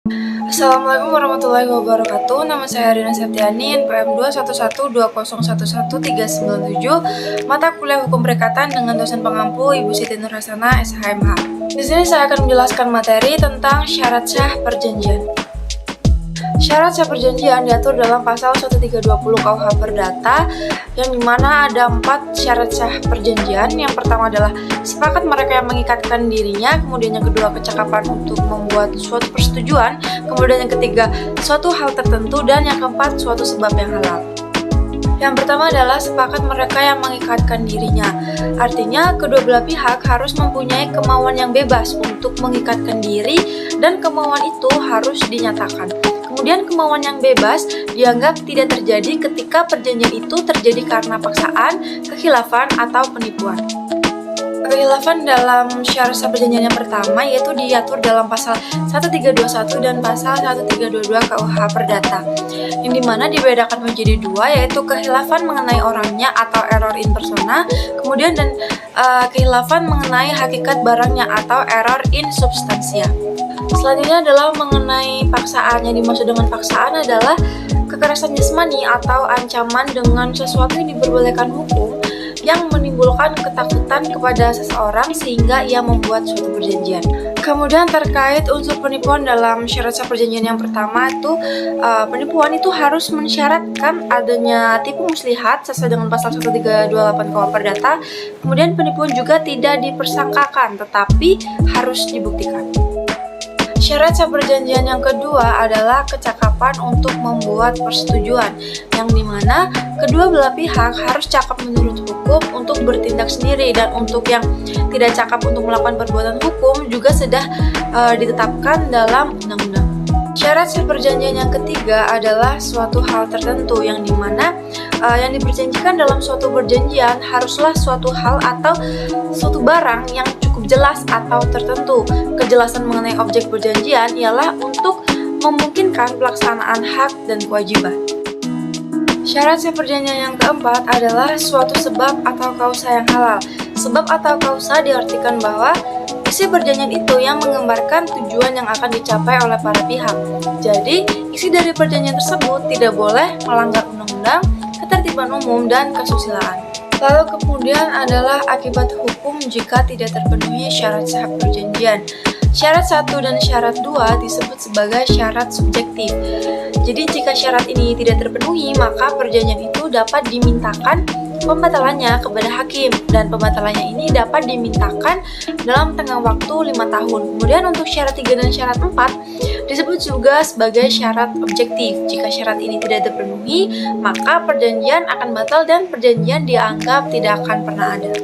Assalamualaikum warahmatullahi wabarakatuh. Nama saya Rina Septiani, NPM 211201397, mata kuliah Hukum Perikatan dengan dosen pengampu Ibu Siti Nurhasana, SHMH. Di sini saya akan menjelaskan materi tentang syarat sah perjanjian. Syarat sah perjanjian diatur dalam pasal 1320 KUH Perdata, yang dimana ada 4 syarat sah perjanjian. Yang pertama adalah sepakat mereka yang mengikatkan dirinya, kemudian yang kedua kecakapan untuk membuat suatu persetujuan, kemudian yang ketiga suatu hal tertentu, dan yang keempat suatu sebab yang halal. Yang pertama adalah sepakat mereka yang mengikatkan dirinya. Artinya kedua belah pihak harus mempunyai kemauan yang bebas untuk mengikatkan diri, dan kemauan itu harus dinyatakan. Kemudian kemauan yang bebas dianggap tidak terjadi ketika perjanjian itu terjadi karena paksaan, kekhilafan, atau penipuan. Kekhilafan dalam syarat sah perjanjian yang pertama yaitu diatur dalam pasal 1321 dan pasal 1322 KUH Perdata, yang dimana dibedakan menjadi dua, yaitu kekhilafan mengenai orangnya atau error in persona, kemudian dan kekhilafan mengenai hakikat barangnya atau error in substantia. Selanjutnya adalah mengenai paksaan. Yang dimaksud dengan paksaan adalah kekerasan jasmani atau ancaman dengan sesuatu yang diperbolehkan hukum yang menimbulkan ketakutan kepada seseorang sehingga ia membuat suatu perjanjian. Kemudian terkait unsur penipuan dalam syarat sah perjanjian yang pertama itu penipuan itu harus mensyaratkan adanya tipu muslihat sesuai dengan pasal 1328 KUH Perdata. Kemudian penipuan juga tidak dipersangkakan tetapi harus dibuktikan. Syarat sah perjanjian yang kedua adalah kecakapan untuk membuat persetujuan, yang dimana kedua belah pihak harus cakap menurut hukum untuk bertindak sendiri, dan untuk yang tidak cakap untuk melakukan perbuatan hukum juga sudah ditetapkan dalam undang-undang. Syarat sah perjanjian yang ketiga adalah suatu hal tertentu, yang dimana yang diperjanjikan dalam suatu perjanjian haruslah suatu hal atau suatu barang yang cukup jelas atau tertentu. Kejelasan mengenai objek perjanjian ialah untuk memungkinkan pelaksanaan hak dan kewajiban. Syarat sah perjanjian yang keempat adalah suatu sebab atau kausa yang halal. Sebab atau kausa diartikan bahwa isi perjanjian itu yang menggambarkan tujuan yang akan dicapai oleh para pihak. Jadi, isi dari perjanjian tersebut tidak boleh melanggar undang-undang, ketertiban umum, dan kesusilaan. Lalu kemudian adalah akibat hukum jika tidak terpenuhi syarat sah perjanjian. Syarat 1 dan syarat 2 disebut sebagai syarat subjektif. Jadi jika syarat ini tidak terpenuhi, maka perjanjian itu dapat dimintakan pembatalannya kepada hakim, dan pembatalannya ini dapat dimintakan dalam tengah waktu 5 tahun. Kemudian untuk syarat 3 dan syarat 4 disebut juga sebagai syarat objektif. Jika syarat ini tidak terpenuhi, maka perjanjian akan batal dan perjanjian dianggap tidak akan pernah ada.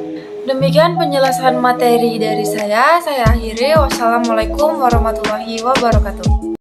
Demikian penjelasan materi dari saya akhiri. Wassalamualaikum warahmatullahi wabarakatuh.